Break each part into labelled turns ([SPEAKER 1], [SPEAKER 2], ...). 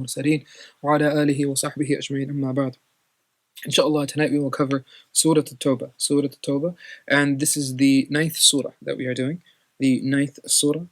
[SPEAKER 1] المرسلين وعلى آله وصحبه أجمعين أما بعد. Inshallah, tonight we will cover Surah At-Tawbah. Surah At-Tawbah, and this is the 9th surah that we are doing, the 9th surah.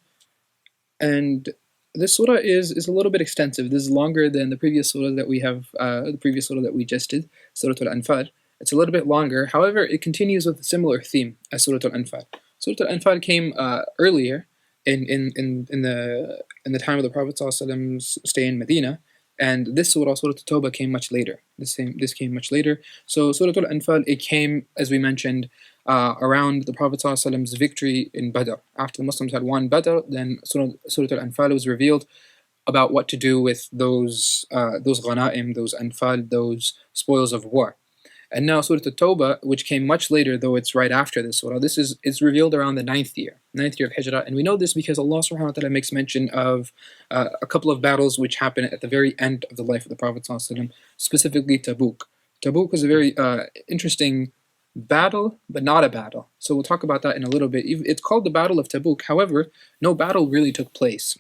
[SPEAKER 1] And this surah is a little bit extensive. This is longer than the previous surah that we have, the previous surah that we just did, Surah Al-Anfal. It's a little bit longer. However, it continues with a similar theme as Surah Al-Anfal. Surah Al-Anfal came earlier in the time of the Prophet ﷺ's stay in Medina, and this surah, Surah Tawbah, came much later. This came much later. So Surah Al-Anfal, it came, as we mentioned, around the Prophet ﷺ's victory in Badr. After the Muslims had won Badr, then Surah Al-Anfal was revealed about what to do with those ghanaim, those anfal, those spoils of war. And now Surah At-Tawbah, which came much later, though it's right after this surah, it's revealed around the 9th year of Hijrah. And we know this because Allah subhanahu wa ta'ala makes mention of a couple of battles which happen at the very end of the life of the Prophet ﷺ, specifically Tabuk. Tabuk was a very interesting battle, but not a battle. So we'll talk about that in a little bit. It's called the Battle of Tabuk. However, no battle really took place.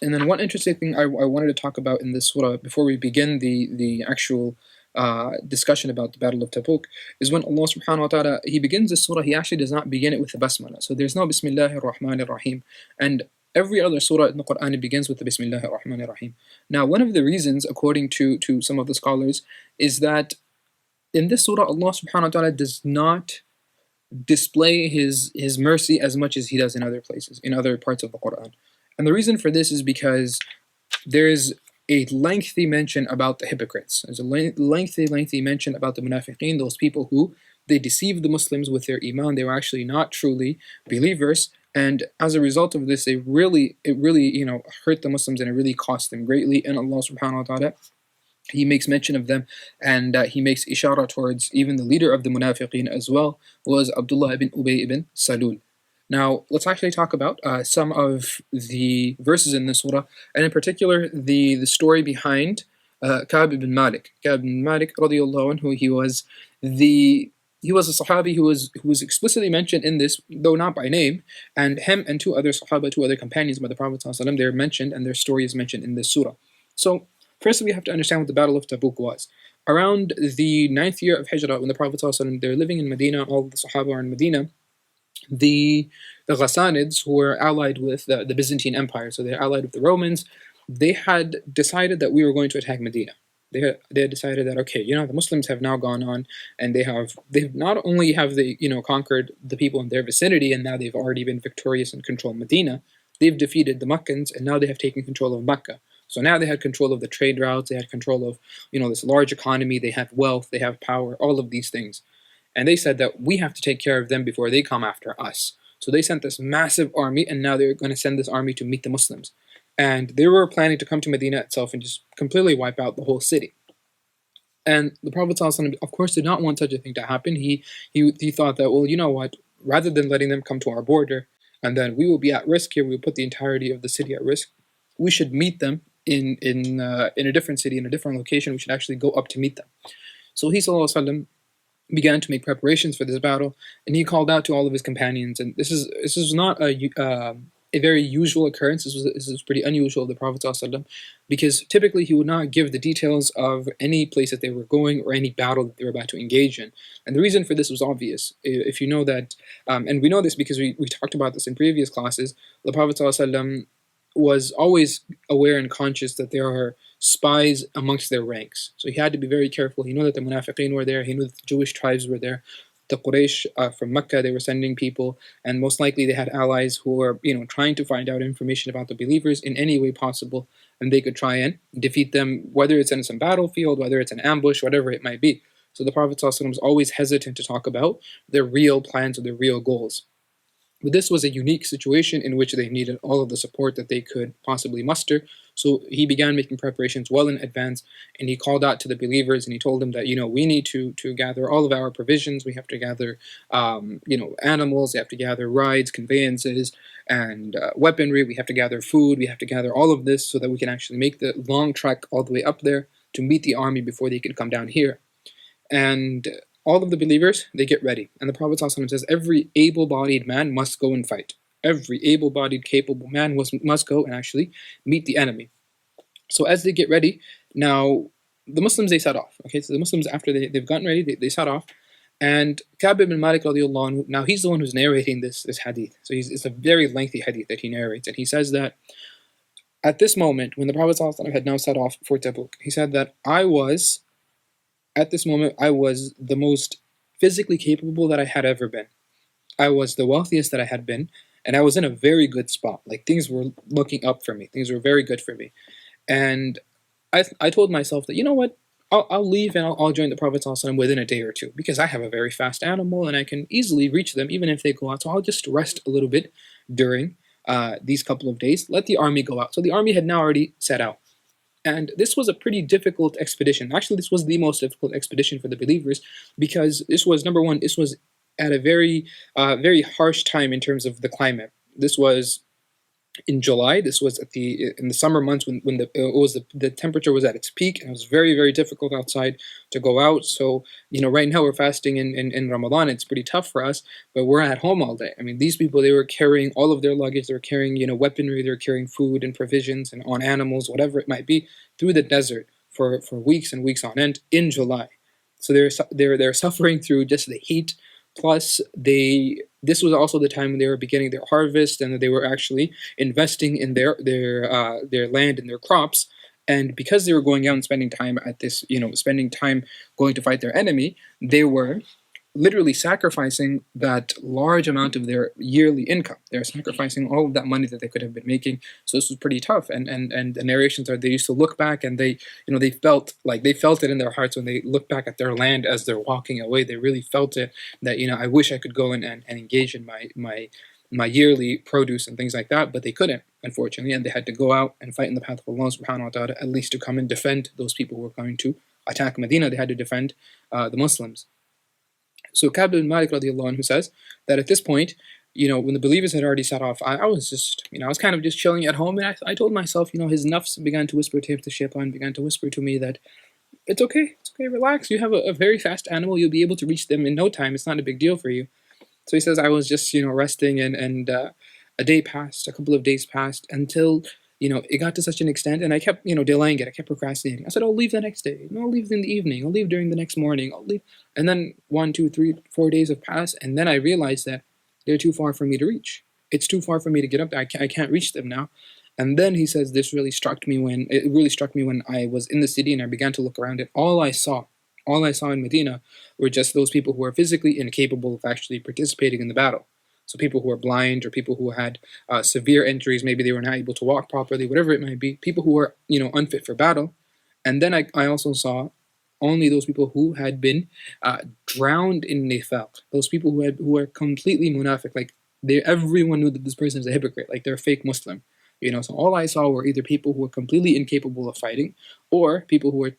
[SPEAKER 1] And then one interesting thing I wanted to talk about in this surah before we begin the actual discussion about the Battle of Tabuk is when Allah subhanahu wa ta'ala, He begins this surah, He actually does not begin it with the basmala. So there's no Bismillahir Rahmanir Rahim. And every other surah in the Quran, it begins with the Bismillahir Rahmanir Rahim. Now, one of the reasons, according to some of the scholars, is that in this surah, Allah subhanahu wa ta'ala does not display His mercy as much as He does in other places, in other parts of the Quran. And the reason for this is because there is a lengthy mention about the hypocrites. There's a lengthy mention about the munafiqeen, those people who they deceived the Muslims with their iman. They were actually not truly believers, and as a result of this, it really hurt the Muslims, and it really cost them greatly. And Allah subhanahu wa ta'ala, He makes mention of them, and He makes ishara towards even the leader of the munafiqeen as well, was Abdullah ibn Ubay ibn Salul. Now, let's actually talk about some of the verses in this surah, and in particular, the story behind Ka'b ibn Malik. Ka'b ibn Malik, radiallahu anhu, he was a Sahabi who was explicitly mentioned in this, though not by name, and him and two other companions by the Prophet ﷺ, they're mentioned, and their story is mentioned in this surah. So, first we have to understand what the Battle of Tabuk was. Around the 9th year of Hijrah, when the Prophet ﷺ, they're living in Medina, all the Sahaba are in Medina, the Ghassanids, who were allied with the Byzantine Empire, so they're allied with the Romans, they had decided that we were going to attack Medina. They had decided that, okay, the Muslims have now gone on, and they've not only have they conquered the people in their vicinity, and now they've already been victorious and controlled Medina, they've defeated the Meccans, and now they have taken control of Mecca. So now they had control of the trade routes, they had control of this large economy, they have wealth, they have power, all of these things. And they said that we have to take care of them before they come after us. So they sent this massive army, and now they're going to send this army to meet the Muslims. And they were planning to come to Medina itself and just completely wipe out the whole city. And the Prophet ﷺ, of course, did not want such a thing to happen. He thought that, well, you know what, rather than letting them come to our border, and then we will be at risk here, we will put the entirety of the city at risk, we should meet them in a different city, in a different location. We should actually go up to meet them. So he, sallallahu alaihi wasallam, began to make preparations for this battle, and he called out to all of his companions. And this is not a very usual occurrence. This was pretty unusual of the Prophet ﷺ, because typically he would not give the details of any place that they were going or any battle that they were about to engage in. And the reason for this was obvious. If you know that, and we know this because we talked about this in previous classes, the Prophet ﷺ was always aware and conscious that there are spies amongst their ranks. So he had to be very careful. He knew that the munafiqeen were there. He knew that the Jewish tribes were there. The Quraysh from Mecca, they were sending people, and most likely they had allies who were trying to find out information about the believers in any way possible, and they could try and defeat them, whether it's in some battlefield, whether it's an ambush, whatever it might be. So the Prophet ﷺ was always hesitant to talk about their real plans or their real goals. But this was a unique situation in which they needed all of the support that they could possibly muster. So he began making preparations well in advance, and he called out to the believers, and he told them that, we need to gather all of our provisions. We have to gather, animals. We have to gather rides, conveyances, and weaponry. We have to gather food. We have to gather all of this so that we can actually make the long trek all the way up there to meet the army before they can come down here. And all of the believers, they get ready. And the Prophet ﷺ says, every able-bodied man must go and fight. Every able-bodied, capable man must go and actually meet the enemy. So as they get ready, now the Muslims, they set off. Okay, so the Muslims, after they've gotten ready, they set off. And Ka'b ibn Malik radiallahu anhu, now he's the one who's narrating this hadith. So it's a very lengthy hadith that he narrates. And he says that at this moment, when the Prophet ﷺ had now set off for Tabuk, he said that at this moment, I was the most physically capable that I had ever been. I was the wealthiest that I had been, and I was in a very good spot. Like, things were looking up for me. Things were very good for me. And I told myself that, you know what, I'll leave and I'll join the Prophet ﷺ within a day or two, because I have a very fast animal and I can easily reach them even if they go out. So I'll just rest a little bit during these couple of days. Let the army go out. So the army had now already set out. And this was a pretty difficult expedition. Actually, this was the most difficult expedition for the believers, because this was, number one, this was at a very harsh time in terms of the climate. This was in July. This was in the summer months when the temperature was at its peak, and it was very difficult outside to go out. So right now we're fasting in Ramadan. It's pretty tough for us, but we're at home all day. I mean, these people, they were carrying all of their luggage. They were carrying weaponry. They were carrying food and provisions and on animals, whatever it might be, through the desert for weeks and weeks on end in July. So they're suffering through just the heat. Plus, this was also the time when they were beginning their harvest, and they were actually investing in their land and their crops. And because they were going out and spending time at this, spending time going to fight their enemy, they were literally sacrificing that large amount of their yearly income. They're sacrificing all of that money that they could have been making. So this was pretty tough. And the narrations are, they used to look back, and they felt it in their hearts when they looked back at their land as they're walking away. They really felt it, that I wish I could go and engage in my yearly produce and things like that, but they couldn't, unfortunately, and they had to go out and fight in the path of Allah subhanahu wa ta'ala, at least to come and defend those people who were going to attack Medina. They had to defend the Muslims. So Ka'b ibn Malik radiallahu anhu says that at this point, when the believers had already set off, I was just, I was kind of just chilling at home, and I told myself, his nafs began to whisper to him, the shaitan began to whisper to me that it's okay, relax, you have a very fast animal, you'll be able to reach them in no time, it's not a big deal for you. So he says, I was just, resting, and a day passed, a couple of days passed, until it got to such an extent, and I kept, delaying it. I kept procrastinating. I said, I'll leave the next day. No, I'll leave in the evening. I'll leave during the next morning. I'll leave. And then 1, 2, 3, 4 days have passed, and then I realized that they're too far for me to reach. It's too far for me to get up there. I can't reach them now. And then he says, it really struck me when I was in the city and I began to look around it. All I saw in Medina were just those people who are physically incapable of actually participating in the battle. So people who were blind, or people who had severe injuries, maybe they were not able to walk properly, whatever it might be, people who were unfit for battle. And then I also saw only those people who had been drowned in nifaq, those people who were completely munafiq, like everyone knew that this person is a hypocrite, like they're a fake Muslim. So all I saw were either people who were completely incapable of fighting, or people who were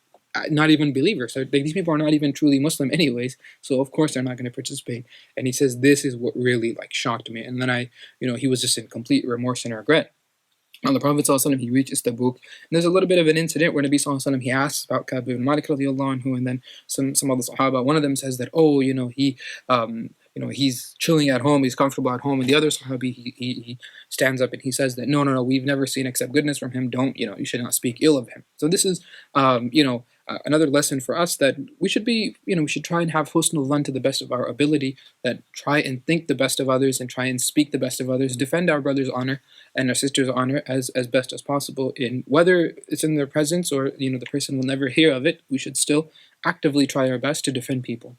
[SPEAKER 1] not even believers. So these people are not even truly Muslim anyways, so of course they're not going to participate. And he says this is what really shocked me. And then he was just in complete remorse and regret. And the Prophet ﷺ, he reaches Tabuk, and there's a little bit of an incident where Nabi ﷺ, he asks about Ka'b ibn Malik radiallahu anhu, and then some other Sahaba. One of them says that, he's chilling at home, he's comfortable at home, and the other Sahabi, he stands up and he says that no, we've never seen except goodness from him. Don't, you should not speak ill of him. So this is, another lesson for us, that we should be, we should try and have husnul dhan to the best of our ability, that try and think the best of others and try and speak the best of others, defend our brother's honor and our sister's honor as best as possible, in whether it's in their presence or, the person will never hear of it. We should still actively try our best to defend people.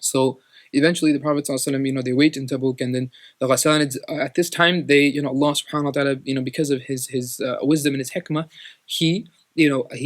[SPEAKER 1] So eventually the Prophet ﷺ, they wait in Tabuk, and then the Ghassanids, at this time, they, Allah subhanahu wa ta'ala, because of his wisdom and his hikmah, he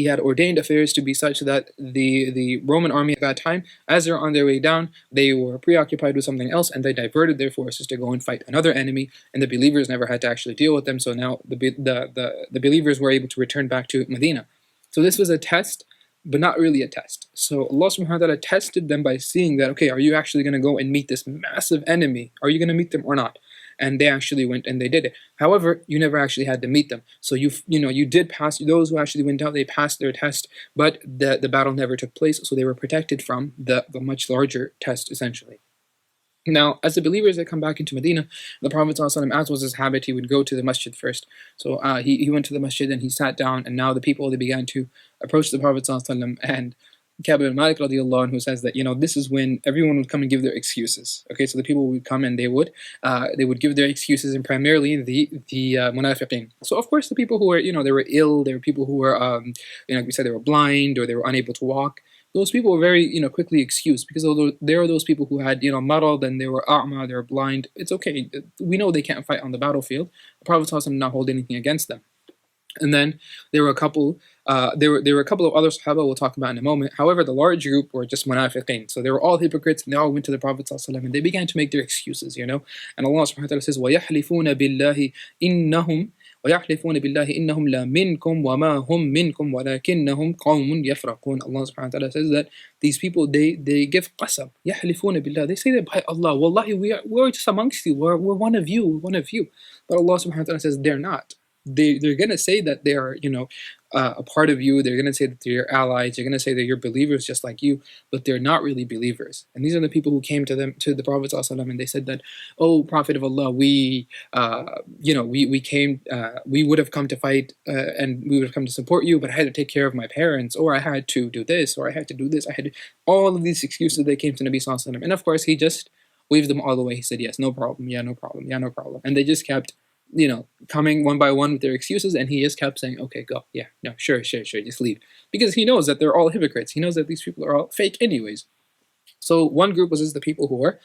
[SPEAKER 1] had ordained affairs to be such that the Roman army at that time, as they're on their way down, they were preoccupied with something else, and they diverted their forces to go and fight another enemy, and the believers never had to actually deal with them. So now the believers were able to return back to Medina. So this was a test, but not really a test. So Allah subhanahu wa ta'ala tested them by seeing that, okay, are you actually going to go and meet this massive enemy? Are you going to meet them or not? And they actually went and they did it. However, you never actually had to meet them. So you did pass. Those who actually went out, they passed their test, but the battle never took place. So they were protected from the much larger test, essentially. Now, as the believers that come back into Medina, the Prophet ﷺ, as was his habit, he would go to the masjid first. So he went to the masjid and he sat down, and now the people, they began to approach the Prophet ﷺ, and Ka'b ibn Malik radiallahu anhu says that, this is when everyone would come and give their excuses. Okay, so the people would come and they would give their excuses, and primarily the munafiqeen. So of course the people who were, they were ill, there were people who were, like we said, they were blind or they were unable to walk. Those people were very, quickly excused, because although there are those people who had, marad, and they were a'ma, they were blind. It's okay. We know they can't fight on the battlefield. The Prophet ﷺ did not hold anything against them. And then there were a couple. There were a couple of other Sahaba we'll talk about in a moment. However, the large group were just munafiqeen. So they were all hypocrites, and they all went to the Prophet ﷺ, and they began to make their excuses. And Allah subhanahu wa ta'ala says, وَيَحْلِفُونَ بِاللَّهِ إِنَّهُمْ وَيَحْلِفُونَ بِاللَّهِ إِنَّهُمْ لَمِنْكُمْ وَمَا هُمْ مِنْكُمْ وَلَكِنَّهُمْ قَوْمٌ يَفْرَقُونَ. Allah subhanahu wa ta'ala says that these people, they give qasam. يَحْلِفُونَ بِاللَّهِ. They say that by Allah, Wallahi, we're just amongst you. We're one of you. We're one of you. But Allah subhanahu wa ta'ala says they're not. They're going to say that they are, a part of you. They're going to say that they're your allies. They're going to say that you're believers just like you, but they're not really believers. And these are the people who came to the Prophet ﷺ, and they said that, "Oh, Prophet of Allah, we came, we would have come to fight, and we would have come to support you, but I had to take care of my parents, or I had to do this, or I had to do this. I had to," all of these excuses. They came to Nabi ﷺ, and of course he just waved them all away. He said, "Yes, no problem. Yeah, no problem. Yeah, no problem." And they just kept, coming one by one with their excuses, and he just kept saying, "Okay, go. Yeah, no, sure, just leave." Because he knows that they're all hypocrites. He knows that these people are all fake anyways. So one group was just the people who were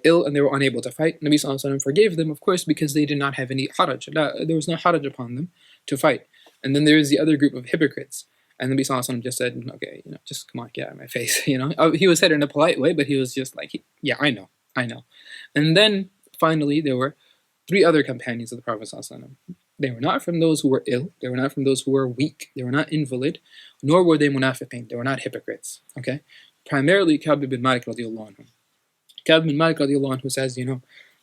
[SPEAKER 1] ill and they were unable to fight. Nabi Sallallahu Alaihi Wasallam forgave them, of course, because they did not have any haraj. There was no haraj upon them to fight. And then there is the other group of hypocrites. And Nabi Sallallahu Alaihi Wasallam just said, "Okay, just come on, get out of my face." He was said in a polite way, but he was just like, "Yeah, I know. And then finally there were 3 other companions of the Prophet ﷺ. They were not from those who were ill. They were not from those who were weak. They were not invalid, nor were they munafiqeen. They were not hypocrites. Okay, primarily Ka'b ibn Malik radiallahu anhu. Ka'b ibn Malik radiallahu anhu says,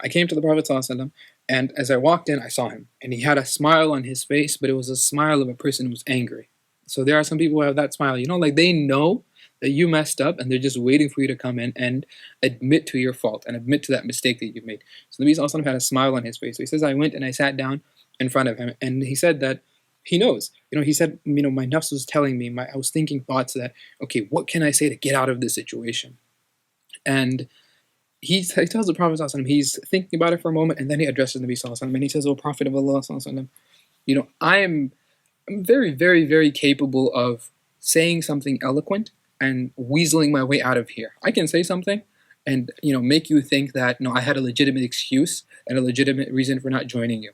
[SPEAKER 1] I came to the Prophet ﷺ, and as I walked in, I saw him, and he had a smile on his face, but it was a smile of a person who was angry. So there are some people who have that smile, like they know that you messed up, and they're just waiting for you to come in and admit to your fault and admit to that mistake that you've made. So the Nabi Sallallahu Alaihi Wasallam had a smile on his face. So he says, I went and I sat down in front of him, and he said that he knows. He said, my nafs was telling me, I was thinking thoughts that, okay, what can I say to get out of this situation? And he tells the Prophet ﷺ, he's thinking about it for a moment, and then he addresses the Nabi Sallallahu Alaihi Wasallam, and he says, "O Prophet of Allah Sallallahu Alaihi Wasallam, I'm very, very, very capable of saying something eloquent and weaseling my way out of here. I can say something and make you think that I had a legitimate excuse and a legitimate reason for not joining you.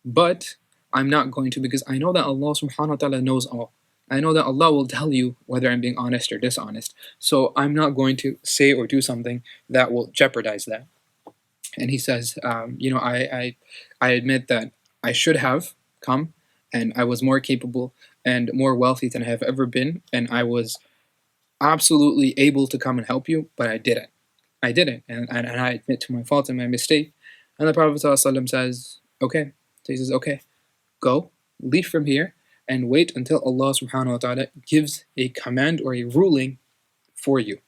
[SPEAKER 1] But I'm not going to, because I know that Allah subhanahu wa ta'ala knows all. I know that Allah will tell you whether I'm being honest or dishonest. So I'm not going to say or do something that will jeopardize that." And he says, I admit that I should have come, and I was more capable and more wealthy than I have ever been, and I was absolutely able to come and help you, but I didn't. And I admit to my fault and my mistake. And the Prophet ﷺ says, okay. So he says, okay, go, leave from here, and wait until Allah subhanahu wa ta'ala gives a command or a ruling for you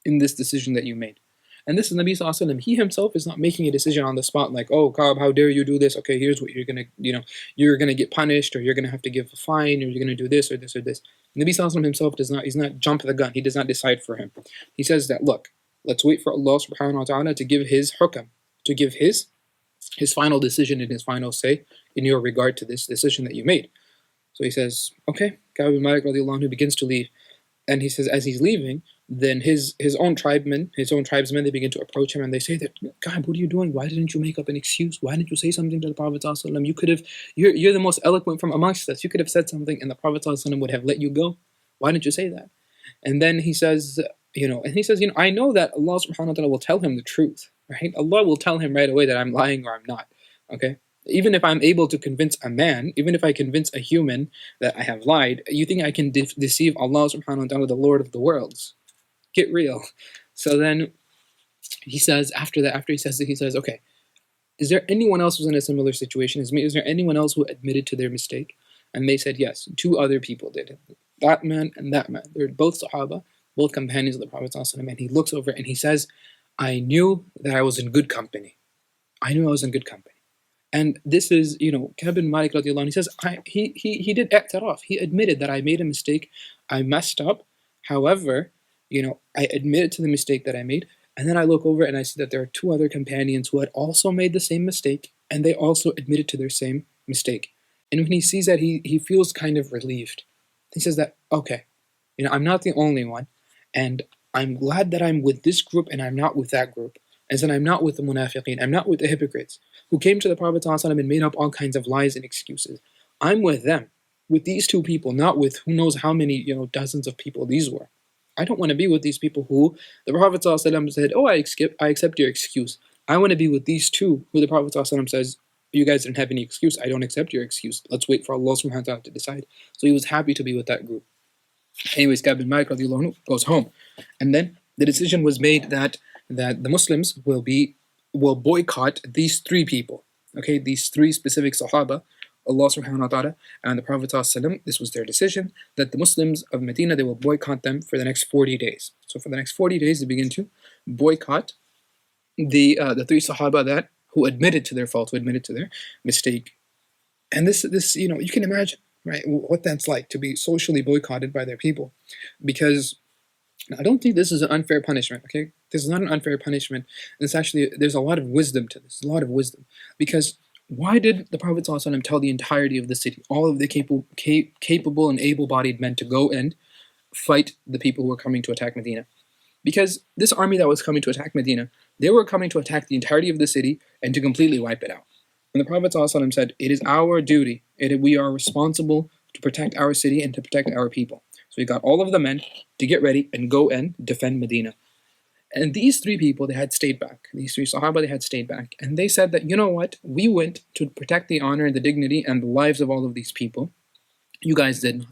[SPEAKER 1] in this decision that you made. And this is Nabi Sallallahu Alaihi Wasallam. He himself is not making a decision on the spot, like, "Oh, Ka'b, how dare you do this? Okay, here's what you're gonna, you're gonna get punished, or you're gonna have to give a fine, or you're gonna do this or this or this." Nabi Sallallahu Alaihi Wasallam himself he's not jump the gun. He does not decide for him. He says that, look, let's wait for Allah subhanahu wa ta'ala to give his hukam, to give his final decision and his final say in your regard to this decision that you made. So he says, okay. Ka'b ibn Malik radiallahu anhu begins to leave. And he says, as he's leaving, then his own tribesmen, they begin to approach him, and they say that, "God, what are you doing? Why didn't you make up an excuse? Why didn't you say something to the Prophet ﷺ? You could have, you're the most eloquent from amongst us. You could have said something, and the Prophet ﷺ would have let you go. Why didn't you say that?" And then he says, I know that Allah subhanahu wa ta'ala will tell him the truth, right? Allah will tell him right away that I'm lying or I'm not, okay? Even if I'm able to convince a man, even if I convince a human that I have lied, you think I can deceive Allah subhanahu wa ta'ala, the Lord of the worlds? Get real. So then he says, after he says that, he says, okay, is there anyone else who's in a similar situation? Is there anyone else who admitted to their mistake? And they said, yes, 2 other people did. That man and that man. They're both Sahaba, both companions of the Prophet ﷺ. And he looks over and he says, I knew that I was in good company. I knew I was in good company. And this is, Ka'b bin Malik radiallahu anh, he says, he did i'taraf. He admitted that I made a mistake. I messed up. However, I admitted to the mistake that I made. And then I look over and I see that there are two other companions who had also made the same mistake. And they also admitted to their same mistake. And when he sees that, he feels kind of relieved. He says that, okay, I'm not the only one. And I'm glad that I'm with this group and I'm not with that group. As in, I'm not with the munafiqeen, I'm not with the hypocrites who came to the Prophet ﷺ and made up all kinds of lies and excuses. I'm with them, with these two people, not with who knows how many, dozens of people these were. I don't want to be with these people who the Prophet ﷺ said, oh, I accept your excuse. I want to be with these two who the Prophet ﷺ says, you guys didn't have any excuse. I don't accept your excuse. Let's wait for Allah subhanahu wa ta'ala to decide. So he was happy to be with that group. Anyways, Ka'b bin Malik radiallahu anhu goes home. And then the decision was made that the Muslims will boycott these three people. Okay, these three specific Sahaba, Allah subhanahu wa ta'ala and the Prophet ﷺ, this was their decision, that the Muslims of Medina, they will boycott them for the next 40 days. So for the next 40 days, they begin to boycott the three Sahaba that who admitted to their fault, who admitted to their mistake. And this you can imagine, right, what that's like to be socially boycotted by their people. Because I don't think this is an unfair punishment, okay? This is not an unfair punishment. There's a lot of wisdom to this, a lot of wisdom. Because why did the Prophet ﷺ tell the entirety of the city, all of the capable and able-bodied men to go and fight the people who were coming to attack Medina? Because this army that was coming to attack Medina, they were coming to attack the entirety of the city and to completely wipe it out. And the Prophet ﷺ said, it is our duty, we are responsible to protect our city and to protect our people. So he got all of the men to get ready and go and defend Medina. And these three people, they had stayed back. These three Sahaba, they had stayed back. And they said that, you know what? We went to protect the honor and the dignity and the lives of all of these people. You guys did not.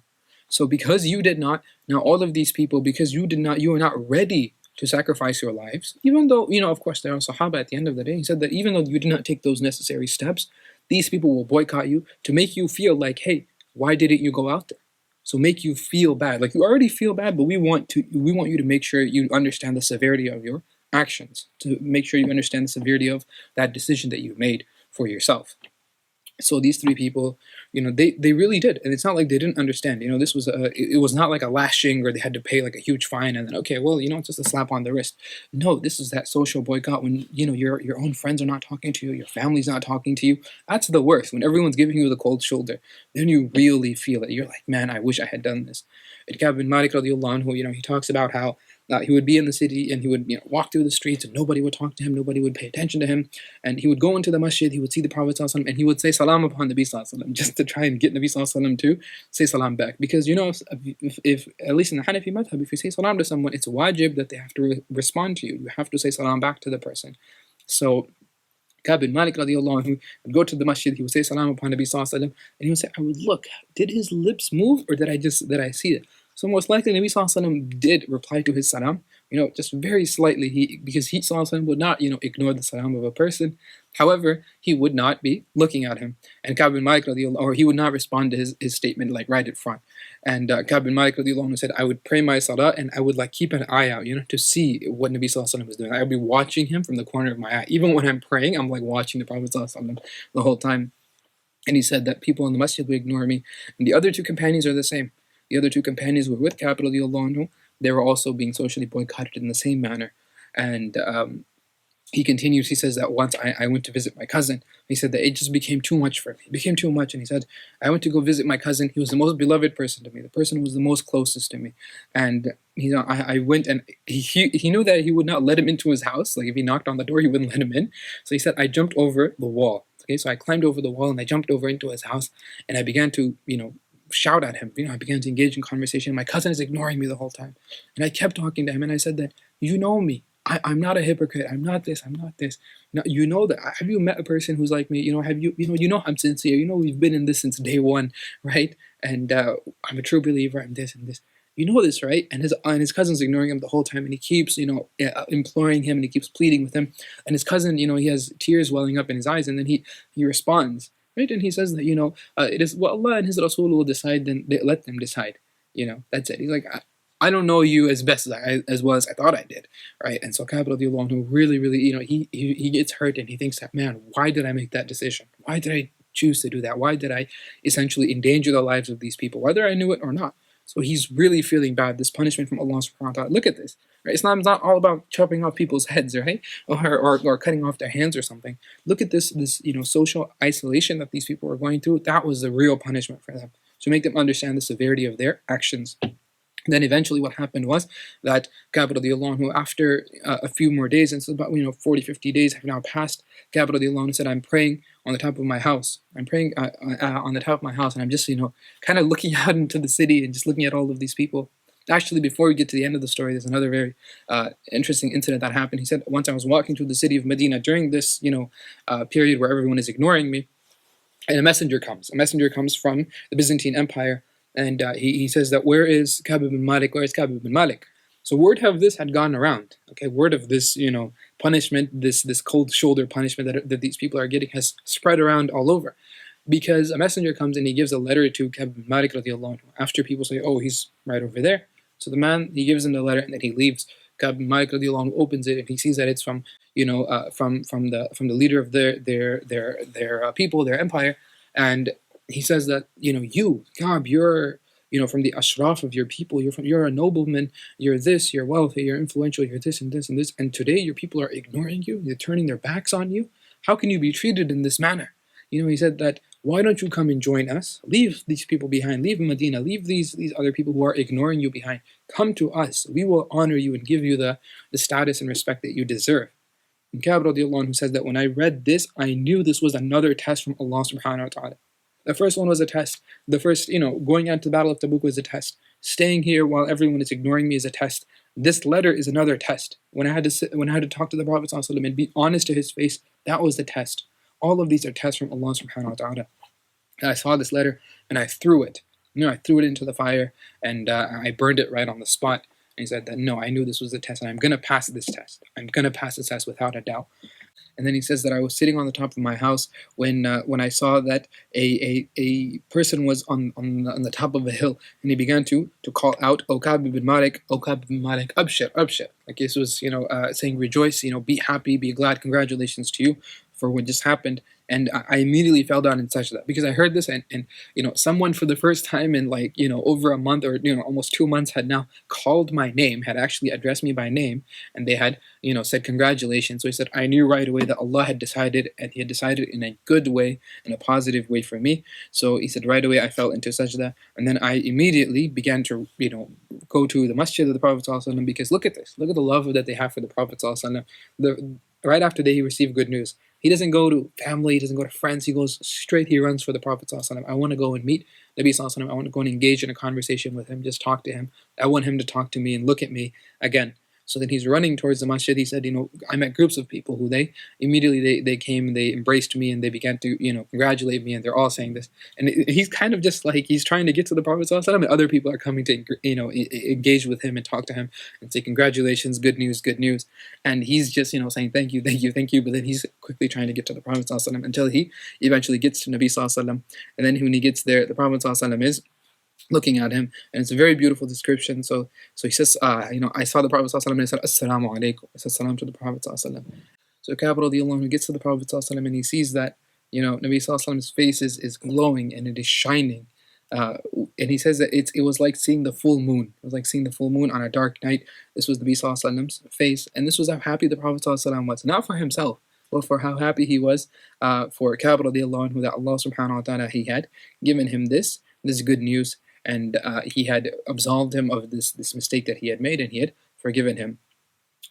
[SPEAKER 1] So because you did not, now all of these people, because you did not, you are not ready to sacrifice your lives. Even though, of course, there are Sahaba at the end of the day. He said that even though you did not take those necessary steps, these people will boycott you to make you feel like, hey, why didn't you go out there? So make you feel bad. Like you already feel bad, but we want you to make sure you understand the severity of your actions, to make sure you understand the severity of that decision that you made for yourself. So these three people, they really did, and it's not like they didn't understand. This was it was not like a lashing or they had to pay like a huge fine and then okay, well, it's just a slap on the wrist. No, this is that social boycott when your own friends are not talking to you, your family's not talking to you. That's the worst. When everyone's giving you the cold shoulder, then you really feel it. You're like, man, I wish I had done this. And Ka'b bin Malik radiallahu anhu, he talks about how he would be in the city and he would walk through the streets and nobody would talk to him, nobody would pay attention to him, and he would go into the masjid, he would see the Prophet ﷺ, and he would say salam upon Nabi ﷺ just to try and get Nabi ﷺ to say salam back. Because if at least in the Hanafi madhab, if you say salam to someone, it's wajib that they have to respond to you. You have to say salam back to the person. So Ka'b bin Malik radiallahu anhu would go to the masjid, he would say salam upon Nabi ﷺ, and he would say, I would look, did his lips move or did I see it? So most likely Nabi ﷺ did reply to his salam, just very slightly, because he ﷺ would not, ignore the salam of a person. However, he would not be looking at him. And Ka'b bin Malik or he would not respond to his statement like right in front. And Ka'b bin Malik said, I would pray my salah and I would keep an eye out, to see what Nabi ﷺ was doing. I would be watching him from the corner of my eye. Even when I'm praying, I'm watching the Prophet ﷺ the whole time. And he said that people in the masjid would ignore me. And the other two companions are the same. The other two companions were with Ka'b radiallahu anhu. They were also being socially boycotted in the same manner. And he continues, he says that once I went to visit my cousin. He said that it just became too much for me. It became too much. And he said, I went to go visit my cousin. He was the most beloved person to me. The person who was the most closest to me. And I went and he knew that he would not let him into his house. Like if he knocked on the door, he wouldn't let him in. So he said, I jumped over the wall. Okay, so I climbed over the wall and I jumped over into his house and I began to, shout at him. I began to engage in conversation. My cousin is ignoring me the whole time. And I kept talking to him and I said that, you know me. I'm not a hypocrite. I'm not this. I'm not this. Now, that. Have you met a person who's like me? Have you, I'm sincere. We've been in this since day one, right? And I'm a true believer. I'm this and this. You know this, right? And his cousin's ignoring him the whole time, and he keeps, imploring him, and he keeps pleading with him. And his cousin, he has tears welling up in his eyes, and then he responds, right? And he says that, it is what Allah and His Rasul will decide, then let them decide. That's it. He's like, I don't know you as best as well as I thought I did, right? And so Ka'b radiallahu anhu really, really, he gets hurt and he thinks that, man, why did I make that decision? Why did I choose to do that? Why did I essentially endanger the lives of these people, whether I knew it or not? So he's really feeling bad, this punishment from Allah subhanahu wa ta'ala. Look at this, right? Islam is not all about chopping off people's heads, right? Or cutting off their hands or something. Look at this, social isolation that these people were going through. That was the real punishment for them, to make them understand the severity of their actions. Then eventually what happened was that Ka'b radiallahu anhu, after a few more days, and it's about 40, 50 days have now passed, Ka'b radiallahu anhu said, I'm praying on the top of my house. I'm praying on the top of my house, and I'm just kind of looking out into the city and just looking at all of these people. Actually, before we get to the end of the story, there's another very interesting incident that happened. He said, once I was walking through the city of Medina during this period where everyone is ignoring me, and a messenger comes. A messenger comes from the Byzantine Empire, and he says that, where is Ka'b ibn Malik? Where is Ka'b ibn Malik? So word of this had gone around. Okay, word of this, punishment, this cold shoulder punishment that these people are getting has spread around all over, because a messenger comes and he gives a letter to Ka'b ibn Malik radiallahu anhu. After people say, oh, he's right over there. So the man, he gives him the letter and then he leaves. Ka'b ibn Malik radiallahu anhu opens it and he sees that it's from from the leader of their people, their empire, and he says that you, Ka'b, you're from the ashraf of your people, you're a nobleman, you're this, you're wealthy, you're influential, you're this and this and this, and today your people are ignoring you, they're turning their backs on you. How can you be treated in this manner? He said that, why don't you come and join us? Leave these people behind. Leave Medina. Leave these other people who are ignoring you behind. Come to us. We will honor you and give you the status and respect that you deserve. And Ka'b radiallahu anhu says that, when I read this, I knew this was another test from Allah subhanahu wa ta'ala. The first one was a test. The first, going out to the Battle of Tabuk was a test. Staying here while everyone is ignoring me is a test. This letter is another test. When I had to talk to the Prophet ﷺ and be honest to his face, that was the test. All of these are tests from Allah subhanahu wa ta'ala. And I saw this letter and I threw it. I threw it into the fire and I burned it right on the spot. And he said that, no, I knew this was the test and I'm going to pass this test. I'm going to pass this test without a doubt. And then he says that I was sitting on the top of my house when I saw that a person was on the top of a hill, and he began to call out, O Ka'b ibn Malik, O Ka'b ibn Malik, abshir, abshir. Like this was, saying rejoice, be happy, be glad, congratulations to you for what just happened. And I immediately fell down in sajda because I heard this, and someone for the first time in over a month or almost 2 months had now called my name, had actually addressed me by name, and they had said congratulations. So he said, I knew right away that Allah had decided, and He had decided in a good way, in a positive way for me. So he said right away I fell into sajda, and then I immediately began to go to the masjid of the Prophet ﷺ, because look at this, look at the love that they have for the Prophet ﷺ. Right after he received good news, he doesn't go to family, he doesn't go to friends, he goes straight, he runs for the Prophet ﷺ. I want to go and meet Nabi ﷺ, I want to go and engage in a conversation with him, just talk to him. I want him to talk to me and look at me again. So then he's running towards the masjid. He said, I met groups of people who they immediately they came and they embraced me and they began to congratulate me, and they're all saying this. And he's kind of just like he's trying to get to the Prophet ﷺ, and other people are coming to engage with him and talk to him and say congratulations, good news, good news. And he's just saying thank you, thank you, thank you. But then he's quickly trying to get to the Prophet ﷺ until he eventually gets to Nabi ﷺ. And then when he gets there, the Prophet ﷺ is looking at him, and it's a very beautiful description. So he says, I saw the Prophet ﷺ and I said, Assalamu alaikum. I said salam to the Prophet ﷺ. So Ka'b radiallahu anhu gets to the Prophet ﷺ and he sees that, Nabi ﷺ's face is glowing and it is shining. And he says that it was like seeing the full moon. It was like seeing the full moon on a dark night. This was Nabi ﷺ's face, and this was how happy the Prophet ﷺ was. Not for himself, but for how happy he was for Ka'b radiallahu anhu, that Allah subhanahu wa ta'ala, He had given him this good news, and He had absolved him of this mistake that he had made, and He had forgiven him.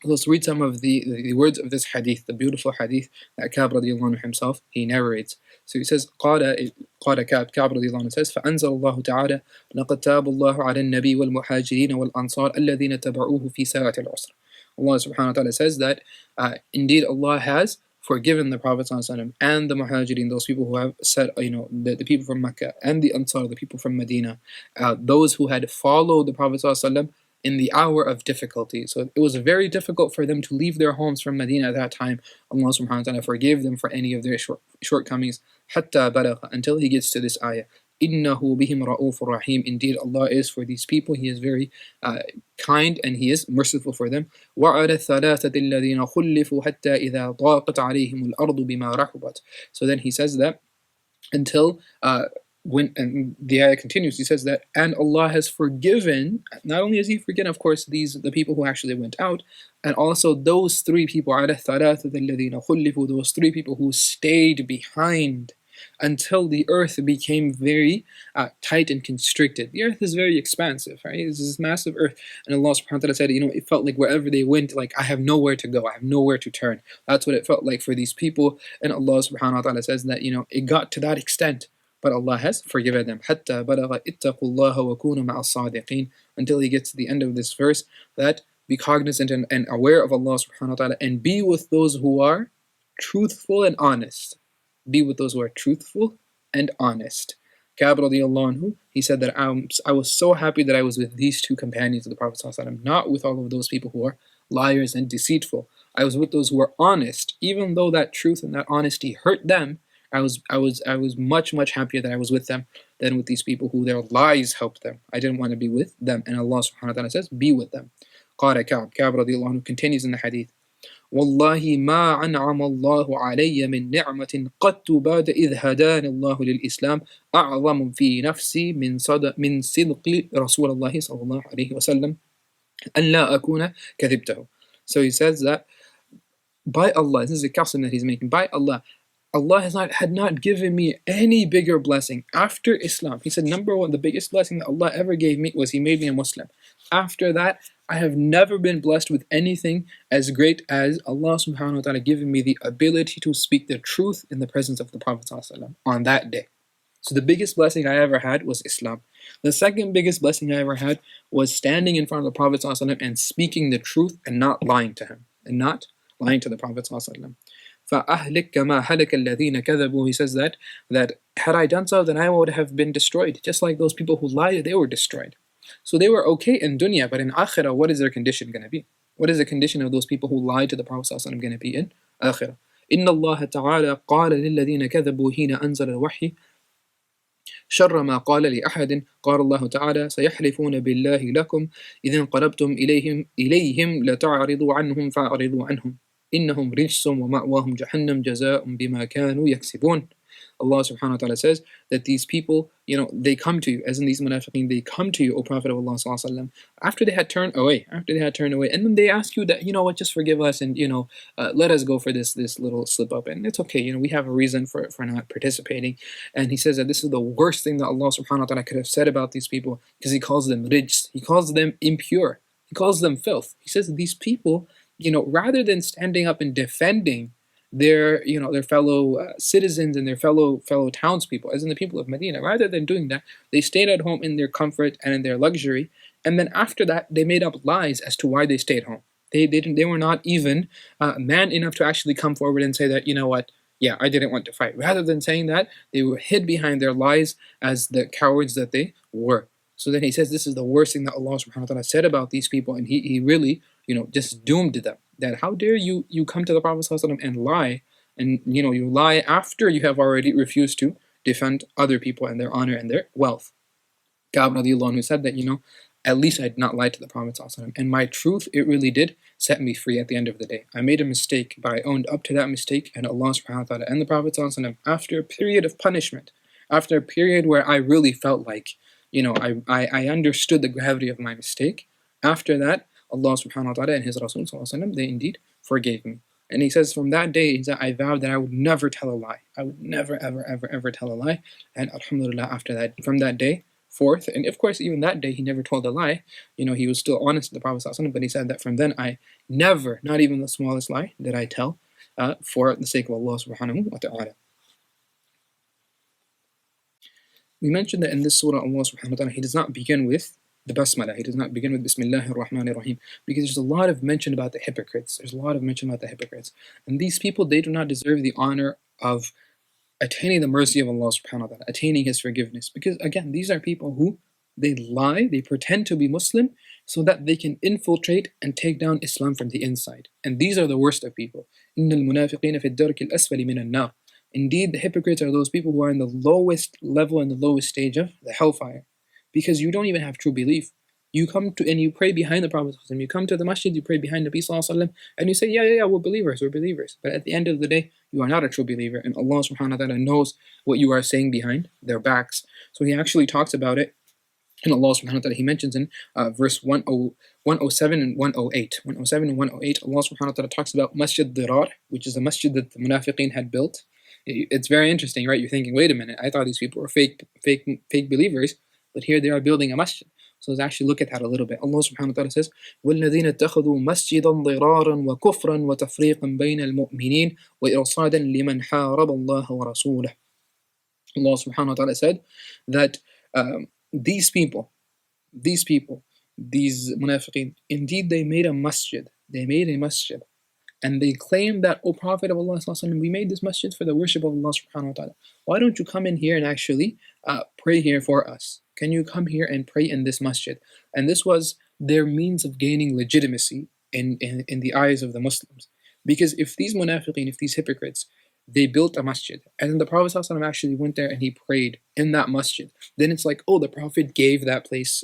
[SPEAKER 1] Let's read some of the words of this hadith, the beautiful hadith that Ka'b radiallahu anhu himself, he narrates. So he says, قال Ka'b radiallahu anhu says, فأنزل الله تعالى لقد تاب الله على النبي والمهاجرين والأنصار الذين تبعوه في ساعة العسر. Allah subhanahu wa ta'ala says that indeed Allah has forgiven the Prophet ﷺ and the Muhajirin, those people who have said, the people from Mecca, and the Ansar, the people from Medina, those who had followed the Prophet ﷺ in the hour of difficulty. So it was very difficult for them to leave their homes from Medina at that time. Allah subhanahu wa ta'ala forgave them for any of their shortcomings, حتى بلغ, until He gets to this ayah. إِنَّهُ بِهِمْ رَءُوفٌ رَحِيمٌ. Indeed, Allah is for these people, He is very kind and He is merciful for them. وَعَلَى الثَّلَاثَةِ الَّذِينَ خُلِّفُوا حَتَّى إِذَا ضَاقَتْ عَلَيْهِمُ الْأَرْضُ بِمَا رَحُبَتْ. So then He says that until when, and the ayah continues, He says that, and Allah has forgiven, not only has He forgiven, of course, the people who actually went out, and also those three people, على الثلاثة الذين خلفوا, those three people who stayed behind until the earth became very tight and constricted. The earth is very expansive, right? It's this massive earth, and Allah subhanahu wa ta'ala said, it felt like wherever they went, like, I have nowhere to go, I have nowhere to turn. That's what it felt like for these people, and Allah subhanahu wa ta'ala says that, it got to that extent, but Allah has forgiven them. حَتَّى بَلَغَ اتَّقُوا اللَّهَ وَكُونُوا مَعَ الصَّادِقِينَ. Until He gets to the end of this verse, that be cognizant and aware of Allah subhanahu wa ta'ala, and be with those who are truthful and honest. Be with those who are truthful and honest. Ka'b radiallahu anhu, he said that I was so happy that I was with these two companions of the Prophet sallallahu alaihi wasallam, not with all of those people who are liars and deceitful. I was with those who were honest, even though that truth and that honesty hurt them. I was much happier that I was with them than with these people who their lies helped them. I didn't want to be with them, and Allah subhanahu wa ta'ala says, be with them. قال Ka'b radiallahu anhu continues in the hadith, والله ما أنعم الله علي من نعمة قط بعد إذ هداني الله للإسلام أعظم في نفسي من صدق رسول الله صلى الله عليه وسلم أن لا أكون كذبته. So he says that by Allah, this is a custom that he's making, by Allah, Allah had not given me any bigger blessing after Islam. He said, number one, the biggest blessing that Allah ever gave me was He made me a Muslim. After that, I have never been blessed with anything as great as Allah subhanahu wa ta'ala giving me the ability to speak the truth in the presence of the Prophet ﷺ on that day. So the biggest blessing I ever had was Islam. The second biggest blessing I ever had was standing in front of the Prophet ﷺ and speaking the truth and not lying to him, and not lying to the Prophet ﷺ. فَأَهْلِكَ كَمَا هَلَكَ الَّذِينَ كَذَبُوا. He says that had I done so, then I would have been destroyed. Just like those people who lied, they were destroyed. So they were okay in dunya, but in akhirah, what is their condition going to be? What is the condition of those people who lied to the Prophet ﷺ going to be in akhirah? إِنَّ اللَّهَ تَعَالَى قَالَ لِلَّذِينَ كَذَبُوا حِينَ أَنزَلَ الْوَحْيِ شر ما قال لأحد قال الله تعالى سيحلفون بالله لكم إذا انقلبتم إليهم لتعرضوا عنهم فأعرضوا عنهم إنهم رجس ومأواهم جهنم جزاء بما كانوا يكسبون. Allah subhanahu wa ta'ala says that these people, they come to you, as in these munafiqeen, they come to you, O Prophet of Allah sallallahu alaihi wasallam, after they had turned away, and then they ask you that, just forgive us and, let us go for this little slip up, and it's okay, we have a reason for not participating. And he says that this is the worst thing that Allah subhanahu wa ta'ala could have said about these people, because He calls them rijs, He calls them impure, He calls them filth. He says that these people, rather than standing up and defending their fellow citizens and their fellow townspeople, as in the people of Medina, rather than doing that, they stayed at home in their comfort and in their luxury, and then after that they made up lies as to why they stayed home. They were not even man enough to actually come forward and say that, yeah, I didn't want to fight. Rather than saying that, they were hid behind their lies as the cowards that they were. So then he says this is the worst thing that Allah subhanahu wa ta'ala said about these people, and he really, just doomed them. That how dare you come to the Prophet ﷺ and lie, and you lie after you have already refused to defend other people and their honor and their wealth. Ka'b radiallahu anhu said that, at least I did not lie to the Prophet ﷺ, and my truth, it really did set me free at the end of the day. I made a mistake, but I owned up to that mistake, and Allah subhanahu wa ta'ala and the Prophet ﷺ, after a period of punishment, after a period where I really felt like, I understood the gravity of my mistake, after that, Allah subhanahu wa ta'ala and His Rasul sallallahu alaihi wasallam, they indeed forgave me. And he says from that day, I vowed that I would never tell a lie. I would never, ever tell a lie. And alhamdulillah, after that, from that day forth, and of course even that day he never told a lie, he was still honest to the Prophet sallallahu alaihi wasallam, but he said that from then I never, not even the smallest lie, did I tell for the sake of Allah subhanahu wa ta'ala. We mentioned that in this surah, Allah subhanahu wa ta'ala, He does not begin with the basmala. He does not begin with Bismillahir Rahmanir Rahim, because there's a lot of mention about the hypocrites. And these people, they do not deserve the honor of attaining the mercy of Allah subhanahu wa ta'ala, attaining His forgiveness. Because again, these are people who, they lie, they pretend to be Muslim so that they can infiltrate and take down Islam from the inside. And these are the worst of people. إِنَّ الْمُنَافِقِينَ فِي الدَّرْكِ الْأَسْفَلِ مِنَ النَّارِ. Indeed, the hypocrites are those people who are in the lowest level and the lowest stage of the hellfire. Because you don't even have true belief. You come to and you pray behind the Prophet. You come to the masjid, you pray behind Nabi Sallallahu Alaihi Wasallam, and you say, yeah, we're believers, we're believers. But at the end of the day, you are not a true believer, and Allah subhanahu wa ta'ala knows what you are saying behind their backs. So He actually talks about it. And Allah subhanahu wa ta'ala, He mentions in verse 107 and 108. 107 and 108, Allah subhanahu wa ta'ala talks about Masjid Dirar, which is a masjid that the munafiqeen had built. It's very interesting, right? You're thinking, wait a minute, I thought these people were fake believers, but here they are building a masjid. So let's actually look at that a little bit. Allah subhanahu wa ta'ala says, وَالَّذِينَ اتَّخَذُوا مَسْجِدًا ضِرَارًا وَكُفْرًا وَتَفْرِيقًا بَيْنَ الْمُؤْمِنِينَ وَإِرْصَادًا لِمَنْ حَارَبَ اللَّهَ وَرَسُولَهُ. Allah subhanahu wa ta'ala said that these munafiqeen, indeed they made a masjid. They made a masjid. And they claim that, O Prophet of Allah, we made this masjid for the worship of Allah subhanahu wa ta'ala. Why don't you come in here and actually pray here for us? Can you come here and pray in this masjid? And this was their means of gaining legitimacy in the eyes of the Muslims. Because if these munafiqeen, if these hypocrites, they built a masjid, and then the Prophet ﷺ actually went there and he prayed in that masjid, then it's like, oh, the Prophet gave that place,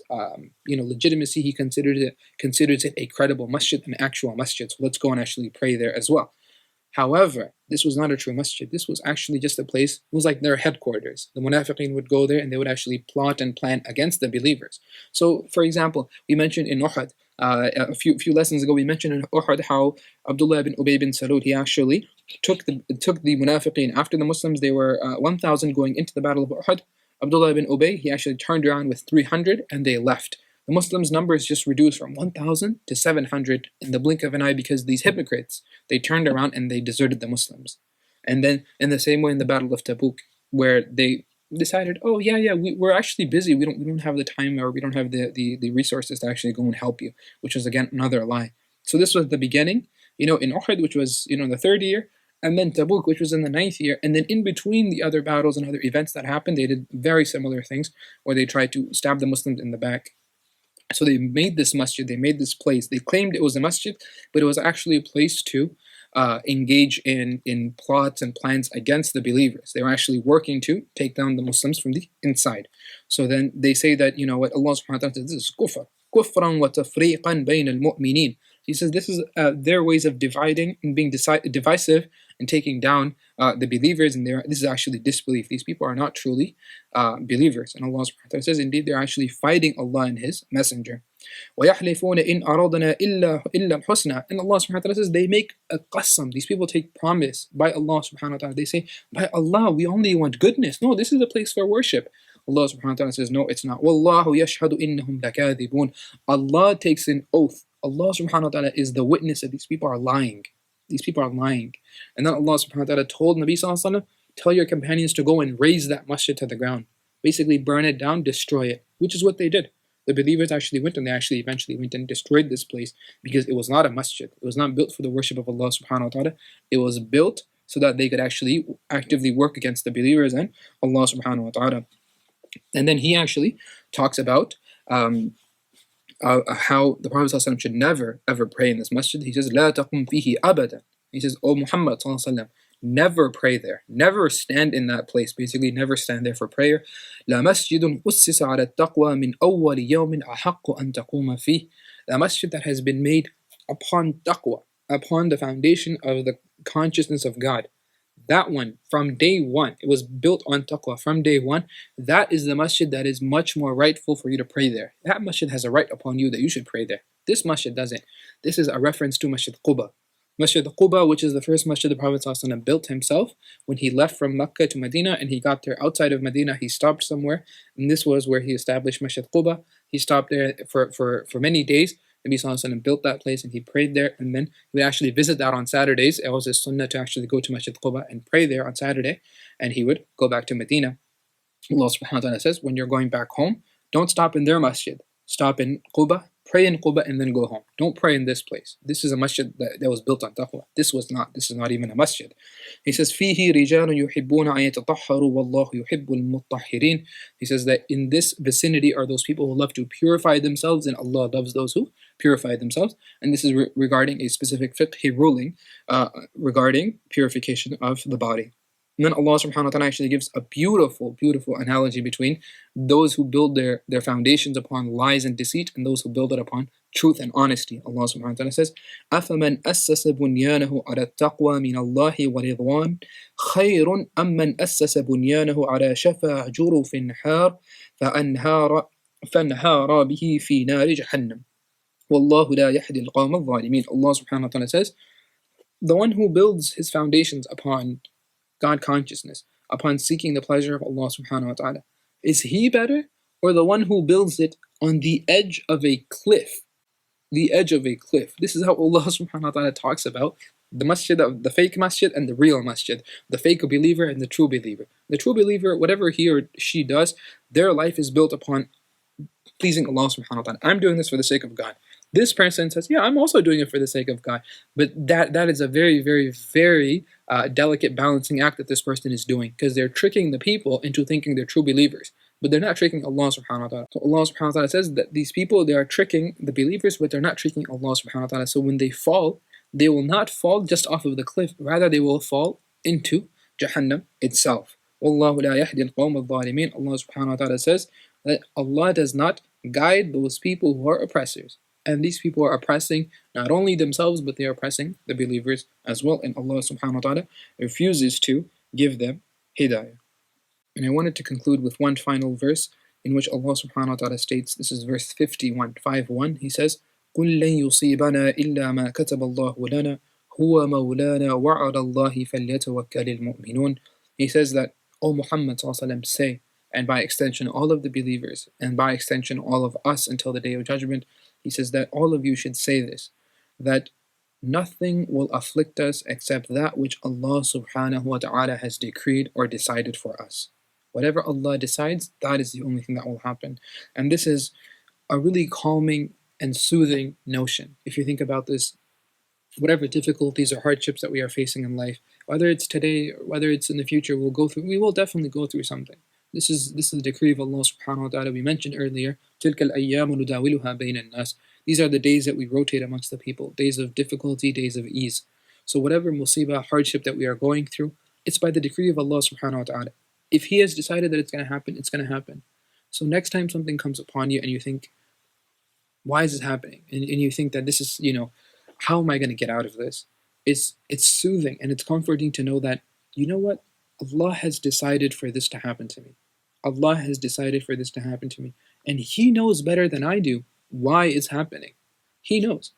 [SPEAKER 1] legitimacy. He considers it a credible masjid, an actual masjid. So let's go and actually pray there as well. However, this was not a true masjid. This was actually just a place. It was like their headquarters. The munafiqeen would go there and they would actually plot and plan against the believers. So, for example, we mentioned in Uhud, a few lessons ago, we mentioned in Uhud how Abdullah ibn Ubay bin Salul, he actually took the munafiqeen after the Muslims. They were 1,000 going into the battle of Uhud. Abdullah ibn Ubay, he actually turned around with 300 and they left. The Muslims' numbers just reduced from 1,000 to 700 in the blink of an eye because these hypocrites, they turned around and they deserted the Muslims. And then in the same way in the Battle of Tabuk, where they decided, oh yeah, we're actually busy. We don't have the time, or we don't have the resources to actually go and help you, which was again another lie. So this was the beginning, in Uhud, which was in the 3rd year, and then Tabuk, which was in the 9th year, and then in between the other battles and other events that happened, they did very similar things, where they tried to stab the Muslims in the back. So they made this masjid, they made this place. They claimed it was a masjid, but it was actually a place to engage in plots and plans against the believers. They were actually working to take down the Muslims from the inside. So then they say that, what Allah subhanahu wa ta'ala says, this is kufr. كُفْرًا وَتَفْرِيقًا بَيْنَ الْمُؤْمِنِينَ. He says this is their ways of dividing and being divisive and taking down the believers, and this is actually disbelief. These people are not truly believers. And Allah subhanahu wa ta'ala says, indeed, they're actually fighting Allah and His Messenger. وَيَحْلِفُونَ إِنْ أَرَادَنَا إِلَّا الْحُسْنَى. And Allah subhanahu wa ta'ala says, they make a qasam. These people take promise by Allah subhanahu wa ta'ala. They say, by Allah, we only want goodness. No, this is a place for worship. Allah subhanahu wa ta'ala says, no, it's not. وَاللَّهُ يَشْهَدُ إِنَّهُمْ لَكَاذِبُونَ. Allah takes an oath. Allah subhanahu wa ta'ala is the witness that these people are lying. These people are lying. And then Allah subhanahu wa ta'ala told Nabi sallallahu alaihi wasallam, tell your companions to go and raise that masjid to the ground. Basically burn it down, destroy it. Which is what they did. The believers actually went, and they actually eventually went and destroyed this place, because it was not a masjid. It was not built for the worship of Allah subhanahu wa ta'ala. It was built so that they could actually actively work against the believers and Allah subhanahu wa ta'ala. And then he actually talks about how the Prophet ﷺ should never ever pray in this masjid. He says, لا تقم فيه أبدا. He says, O Muhammad ﷺ, never pray there. Never stand in that place. Basically, never stand there for prayer. لا مسجد أسس على التقوى من أول يوم أحق أن تقوم فيه. The masjid that has been made upon taqwa, upon the foundation of the consciousness of God. That one, from day one, it was built on taqwa from day one. That is the masjid that is much more rightful for you to pray there. That masjid has a right upon you that you should pray there. This masjid doesn't. This is a reference to Masjid Quba. Masjid Quba, which is the first masjid the Prophet ﷺ built himself when he left from Mecca to Medina, and he got there outside of Medina. He stopped somewhere, and this was where he established Masjid Quba. He stopped there for many days. Nabi Sallallahu Alaihi Wasallam built that place and he prayed there, and then he would actually visit that on Saturdays. It was his sunnah to actually go to Masjid Quba and pray there on Saturday, and he would go back to Medina. Allah subhanahu wa ta'ala says, when you're going back home, don't stop in their masjid. Stop in Quba, pray in Quba, and then go home. Don't pray in this place. This is a masjid that was built on taqwa. This is not even a masjid. He says, فِيهِ رِجَالٌ يُحِبُّونَ أَن يَتَطَهَّرُوا وَاللَّهُ يُحِبُّ الْمُطَّهِّرِينَ. He says that in this vicinity are those people who love to purify themselves, and Allah loves those who purify themselves. And this is regarding a specific fiqh ruling regarding purification of the body. And then Allah subhanahu wa ta'ala actually gives a beautiful, beautiful analogy between those who build their foundations upon lies and deceit and those who build it upon truth and honesty. Allah subhanahu wa ta'ala says, أَفَمَنْ أَسَّسَ بُنْيَانَهُ عَلَى التَّقْوَى مِنَ اللَّهِ وَرِضْوَانٍ خَيْرٌ أَمْ مَنْ أَسَّسَ بُنْيَانَهُ عَلَى شَفَا جُرُفٍ حَارٍ فَانْهَارَ به في نار جهنم وَاللَّهُ لَا يَهْدِي الْقَوْمَ الظَّالِمِينَ. Allah subhanahu wa ta'ala says, the one who builds his foundations upon God consciousness, upon seeking the pleasure of Allah subhanahu wa ta'ala, is he better or the one who builds it on the edge of a cliff? The edge of a cliff. This is how Allah subhanahu wa ta'ala talks about the masjid, the fake masjid and the real masjid, the fake believer and the true believer. The true believer, whatever he or she does, their life is built upon pleasing Allah subhanahu wa ta'ala. I'm doing this for the sake of God. This person says, yeah, I'm also doing it for the sake of God. But that is a very, very, very delicate balancing act that this person is doing, because they're tricking the people into thinking they're true believers. But they're not tricking Allah subhanahu wa ta'ala. So Allah subhanahu wa ta'ala says that these people, they are tricking the believers, but they're not tricking Allah subhanahu wa ta'ala. So when they fall, they will not fall just off of the cliff. Rather, they will fall into Jahannam itself. Wallahu la yahdi al-qawm al-zalimin. Allah subhanahu wa ta'ala says that Allah does not guide those people who are oppressors. And these people are oppressing not only themselves, but they are oppressing the believers as well. And Allah subhanahu wa ta'ala refuses to give them hidayah. And I wanted to conclude with one final verse in which Allah subhanahu wa ta'ala states, this is verse 51, 5:1. He says, قُلْ لَن يُصِيبَنَا إِلَّا مَا كَتَبَ اللَّهُ لَنَا هُوَ مَوْلَانَا وَعَلَى اللَّهِ فَلْيَتَوَكَّلِ الْمُؤْمِنُونَ. He says that, O Muhammad sallallahu alaihi wasallam, say, and by extension all of the believers, and by extension all of us until the day of judgment, he says that all of you should say this, that nothing will afflict us except that which Allah subhanahu wa ta'ala has decreed or decided for us. Whatever Allah decides, that is the only thing that will happen. And this is a really calming and soothing notion. If you think about this, whatever difficulties or hardships that we are facing in life, whether it's today or whether it's in the future, we will definitely go through something. This is the decree of Allah subhanahu wa ta'ala. We mentioned earlier, تِلْكَ الْأَيَّامُ نُدَاوِلُهَا بَيْنَ النَّاسِ. These are the days that we rotate amongst the people, days of difficulty, days of ease. So whatever musibah, hardship that we are going through, it's by the decree of Allah subhanahu wa ta'ala. If He has decided that it's going to happen, it's going to happen. So next time something comes upon you and you think, why is this happening? And you think that this is, how am I going to get out of this? It's soothing and it's comforting to know that, you know what? Allah has decided for this to happen to me. Allah has decided for this to happen to me. And He knows better than I do why it's happening. He knows.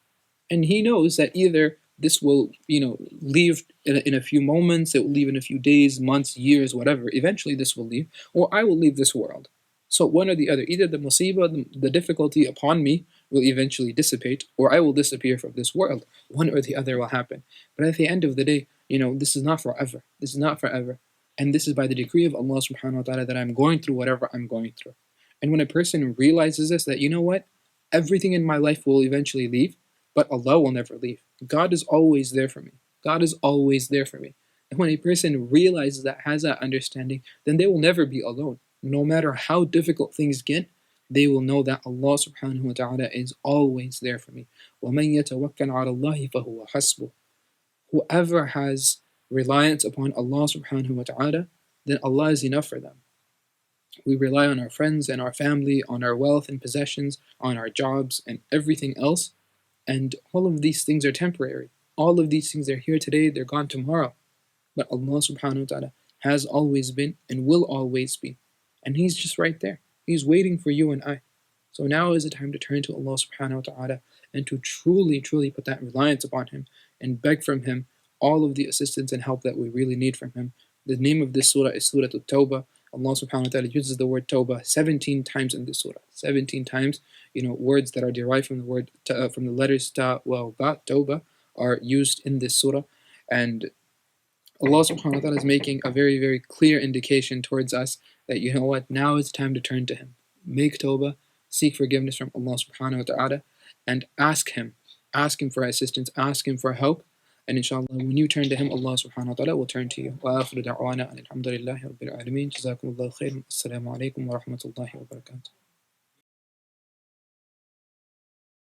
[SPEAKER 1] And He knows that either this will, leave in a few moments, it will leave in a few days, months, years, whatever. Eventually this will leave, or I will leave this world. So one or the other, either the musibah, the difficulty upon me will eventually dissipate, or I will disappear from this world. One or the other will happen. But at the end of the day, this is not forever. This is not forever. And this is by the decree of Allah subhanahu wa ta'ala that I'm going through whatever I'm going through. And when a person realizes this, that everything in my life will eventually leave, but Allah will never leave. God is always there for me. God is always there for me. And when a person realizes that, has that understanding, then they will never be alone. No matter how difficult things get, they will know that Allah subhanahu wa ta'ala is always there for me. وَمَنْ يَتَوَكَّلْ عَلَى اللَّهِ فَهُوَ حَسْبُهُ. Whoever has reliance upon Allah subhanahu wa ta'ala, then Allah is enough for them. We rely on our friends and our family, on our wealth and possessions, on our jobs and everything else, and all of these things are temporary. All of these things are here today, they're gone tomorrow. But Allah subhanahu wa ta'ala has always been and will always be. And He's just right there. He's waiting for you and I. So now is the time to turn to Allah subhanahu wa ta'ala and to truly, truly put that reliance upon Him and beg from Him all of the assistance and help that we really need from Him. The name of this surah is Surah Tawbah. Allah subhanahu wa ta'ala uses the word Tawbah 17 times in this surah. 17 times, words that are derived from the word, from the letters ta, wa, ba, Tawbah are used in this surah. And Allah subhanahu wa ta'ala is making a very, very clear indication towards us that, now is the time to turn to Him. Make Tawbah, seek forgiveness from Allah subhanahu wa ta'ala, and ask Him for assistance, ask Him for help. And inshallah, when you turn to Him, Allah subhanahu wa ta'ala will turn to you. Wa akhiru da'wana alhamdulillahi rabbil alameen. Jazakumullahu khairan. Assalamu alaikum wa rahmatullahi wa barakatuh.